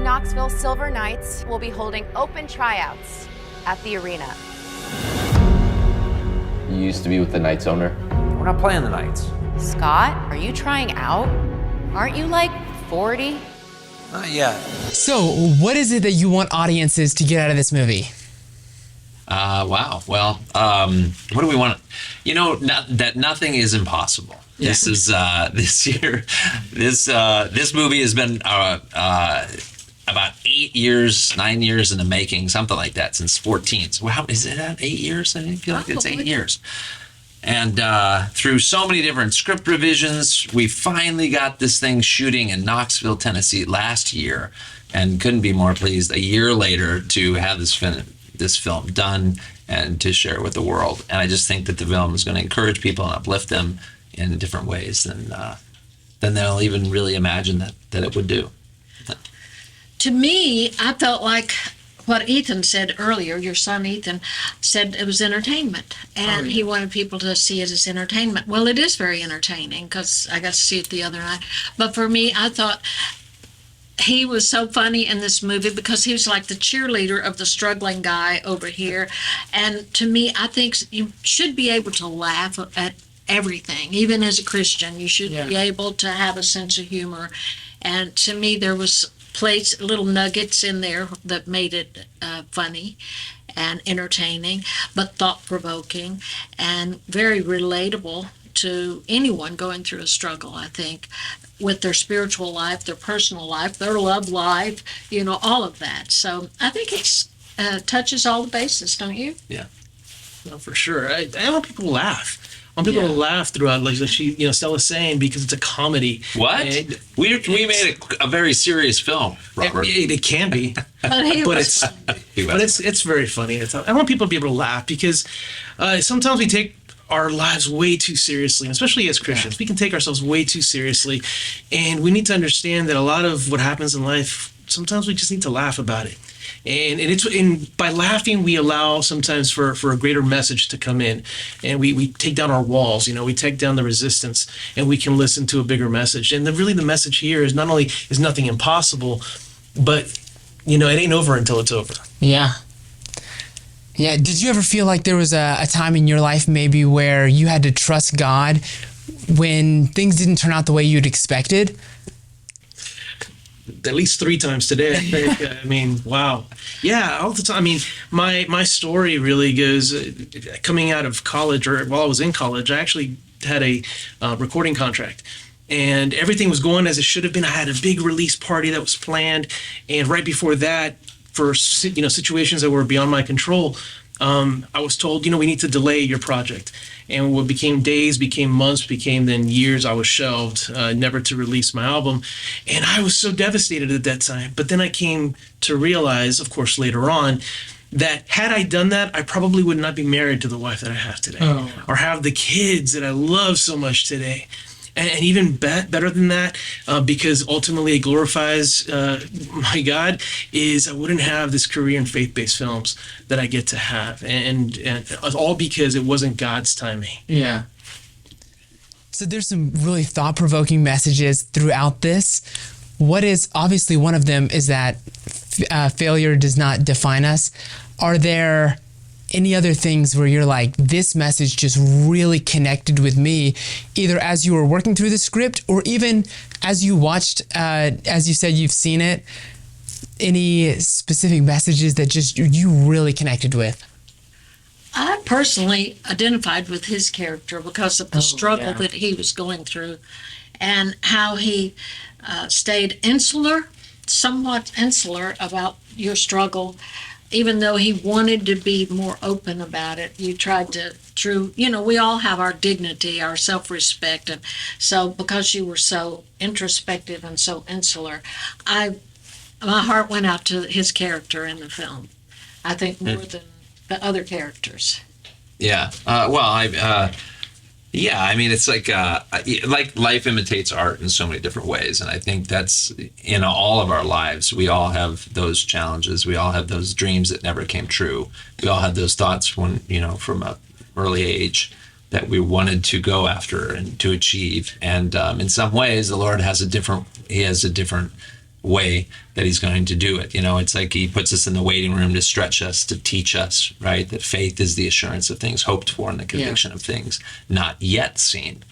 Knoxville Silver Knights will be holding open tryouts at the arena. You used to be with the Knights owner. We're not playing the Knights. Scott, are you trying out? Aren't you like 40? Not yet. So, what is it that you want audiences to get out of this movie? Wow. Well, what do we want? You know, that nothing is impossible. Yeah. This is this year. This movie has been about 9 years in the making, something like that, since 14. So, wow, is it at 8 years? I feel like it's 8 years. And through so many different script revisions, we finally got this thing shooting in Knoxville, Tennessee last year, and couldn't be more pleased a year later to have this film done and to share it with the world. And I just think that the film is going to encourage people and uplift them in different ways than they'll even really imagine that it would do. To me, I felt like what Ethan said earlier, your son Ethan, said it was entertainment. And he wanted people to see it as entertainment. Well, it is very entertaining because I got to see it the other night. But for me, I thought he was so funny in this movie because he was like the cheerleader of the struggling guy over here. And to me, I think you should be able to laugh at everything. Even as a Christian, you should be able to have a sense of humor. And to me, there was little nuggets in there that made it funny and entertaining, but thought-provoking and very relatable to anyone going through a struggle, I think, with their spiritual life, their personal life, their love life, all of that. So I think it touches all the bases, don't you? Yeah. No, for sure. I want people to laugh. I want people to laugh throughout, like Stella's saying, because it's a comedy. What? We made a very serious film, Robert. It can be, but it's very funny. I want people to be able to laugh because sometimes we take our lives way too seriously, and especially as Christians. We can take ourselves way too seriously, and we need to understand that a lot of what happens in life, sometimes we just need to laugh about it. And by laughing, we allow sometimes for a greater message to come in, and we take down our walls. We take down the resistance, and we can listen to a bigger message. And the message here is not only is nothing impossible, but it ain't over until it's over. Yeah. Yeah. Did you ever feel like there was a time in your life maybe where you had to trust God when things didn't turn out the way you'd expected? At least 3 times today, I think. Wow. Yeah, all the time. My story really goes, coming out of college, or while I was in college, I actually had a recording contract. And everything was going as it should have been. I had a big release party that was planned. And right before that, for situations that were beyond my control, I was told, we need to delay your project. And what became days, became months, became then years, I was shelved, never to release my album. And I was so devastated at that time. But then I came to realize, of course, later on, that had I done that, I probably would not be married to the wife that I have today, or have the kids that I love so much today. And even better than that, because ultimately it glorifies my God, is I wouldn't have this career in faith-based films that I get to have. And all because it wasn't God's timing. Yeah. So there's some really thought-provoking messages throughout this. What is, obviously one of them is that failure does not define us. Are there any other things where you're like, this message just really connected with me, either as you were working through the script or even as you watched, as you said, you've seen it, any specific messages that just you really connected with? I personally identified with his character because of the struggle that he was going through and how he stayed somewhat insular about your struggle. Even though he wanted to be more open about it, you tried to, we all have our dignity, our self-respect. And so because you were so introspective and so insular, my heart went out to his character in the film. I think more than the other characters. Yeah. It's like life imitates art in so many different ways. And I think that's in all of our lives. We all have those challenges. We all have those dreams that never came true. We all had those thoughts when, from an early age that we wanted to go after and to achieve. And in some ways, the Lord has a different way that he's going to do it. It's like he puts us in the waiting room to stretch us, to teach us, right? That faith is the assurance of things hoped for and the conviction of things not yet seen.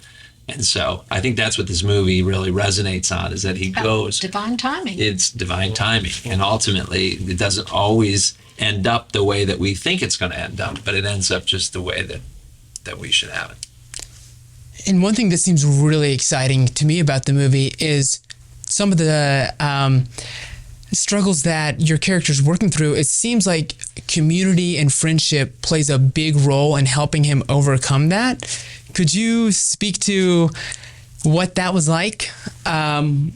And so I think that's what this movie really resonates on, is that he goes... Divine timing. It's divine timing. And ultimately, it doesn't always end up the way that we think it's going to end up, but it ends up just the way that we should have it. And one thing that seems really exciting to me about the movie is some of the struggles that your character's working through. It seems like community and friendship plays a big role in helping him overcome that. Could you speak to what that was like? Well,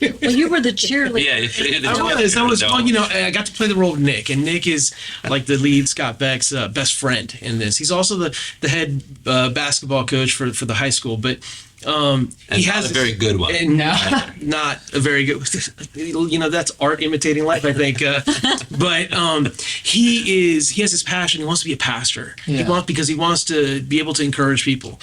you were the cheerleader. Yeah, I was. Well, I got to play the role of Nick, and Nick is like the lead Scott Beck's best friend in this. He's also the head basketball coach for the high school, but he has a very good one. And not a very good. That's art imitating life, I think. But he has his passion. He wants to be a pastor. Yeah. Because he wants to be able to encourage people.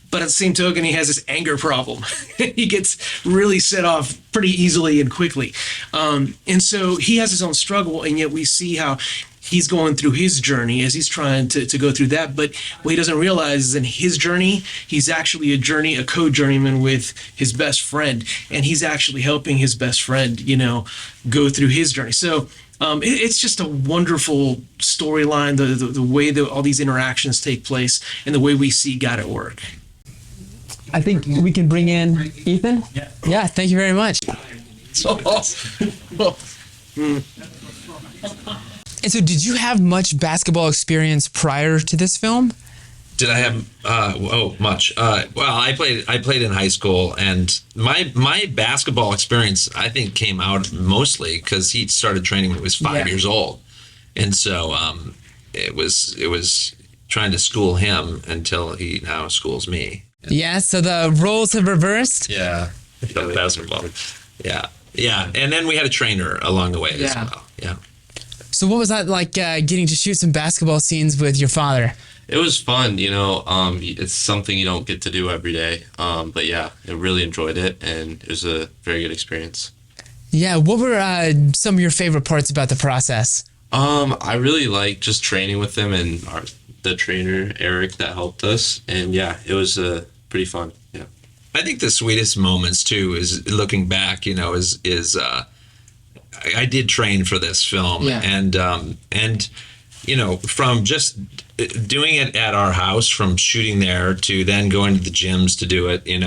But at the same token, he has this anger problem. He gets really set off pretty easily and quickly. And so he has his own struggle, and yet we see how he's going through his journey as he's trying to go through that. But what he doesn't realize is in his journey, he's actually a co-journeyman with his best friend. And he's actually helping his best friend, go through his journey. So it's just a wonderful storyline, the way that all these interactions take place and the way we see God at work. I think we can bring in Ethan. Yeah, thank you very much. And so did you have much basketball experience prior to this film? Did I have much? Well, I played in high school, and my basketball experience, I think, came out mostly because he started training when he was 5 years old, and so it was trying to school him until he now schools me. Yeah, so the roles have reversed. Yeah, basketball. Yeah, and then we had a trainer along the way as well. Yeah. So what was that like, getting to shoot some basketball scenes with your father? It was fun, it's something you don't get to do every day. But yeah, I really enjoyed it, and it was a very good experience. Yeah, what were some of your favorite parts about the process? I really liked just training with them and the trainer, Eric, that helped us. And yeah, it was pretty fun. Yeah. I think the sweetest moments too is looking back, I did train for this film, and from just doing it at our house, from shooting there to then going to the gyms to do it, and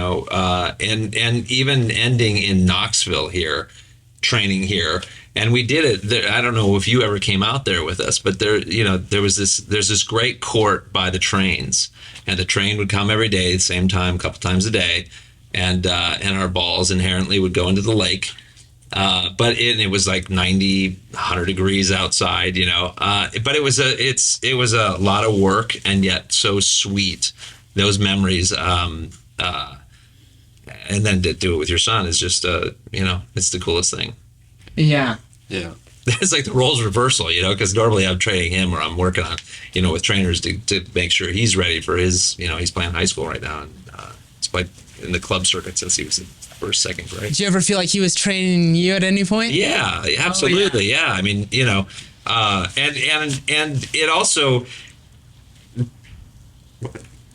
even ending in Knoxville here, training here. And we did it there. I don't know if you ever came out there with us, but there's this great court by the trains, and the train would come every day, the same time, a couple times a day, and our balls inherently would go into the lake. But it was like 90, 100 degrees outside, but it was a lot of work, and yet so sweet. Those memories, and then to do it with your son is just, it's the coolest thing. Yeah. Yeah. It's like the roles reversal, because normally I'm training him, or I'm working on, with trainers to make sure he's ready for his, he's playing high school right now, and he's played in the club circuit since he was in first, second grade. Did you ever feel like he was training you at any point? Yeah, absolutely. Oh, yeah. I mean, and it also.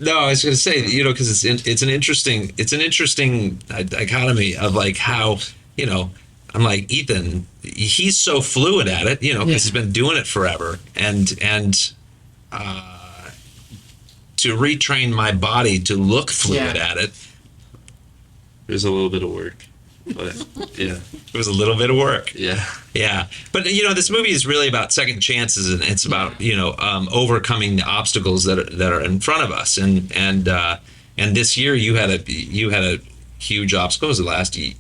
No, I was going to say, because it's an interesting dichotomy of like how, I'm like, Ethan, he's so fluid at it, because he's been doing it forever, and to retrain my body to look fluid at it. There's a little bit of work, but yeah. It was a little bit of work. Yeah. Yeah. But, this movie is really about second chances, and it's about, overcoming the obstacles that are in front of us. And this year you had a huge obstacle. It was the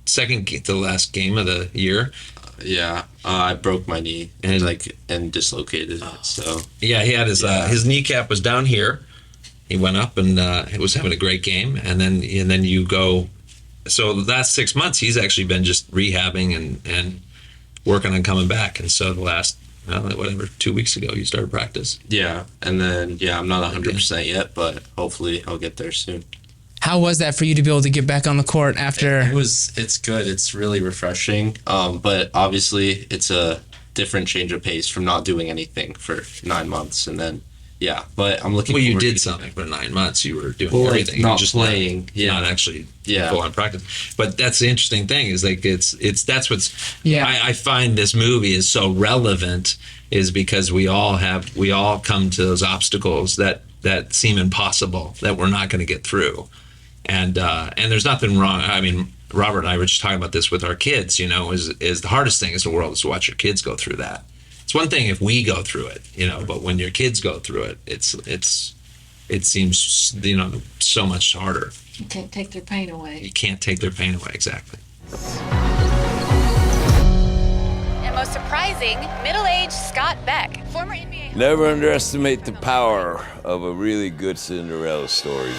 second to last game of the year. Yeah. I broke my knee and dislocated it. So yeah, he had his kneecap was down here. He went up and was having a great game, and then you go. So the last 6 months, he's actually been just rehabbing and working on coming back. And so the last 2 weeks ago, you started practice. Yeah, and then I'm not 100% yet, but hopefully I'll get there soon. How was that for you to be able to get back on the court after? It's good. It's really refreshing. But obviously it's a different change of pace from not doing anything for 9 months, and then but I'm looking. Well, you forward did to- something for 9 months. You were doing Well, like, everything, not You're just playing, not actually Yeah. full on practice. But that's the interesting thing is like it's that's what's Yeah. I find this movie is so relevant is because we all come to those obstacles that seem impossible that we're not going to get through, and there's nothing wrong. I mean, Robert and I were just talking about this with our kids. You know, is the hardest thing in the world is to watch your kids go through that. It's one thing if we go through it, you know, but when your kids go through it, it seems, you know, so much harder. You can't take their pain away. You can't take their pain away, exactly. And most surprising, middle-aged Scott Beck, former NBA. Never underestimate the power of a really good Cinderella story.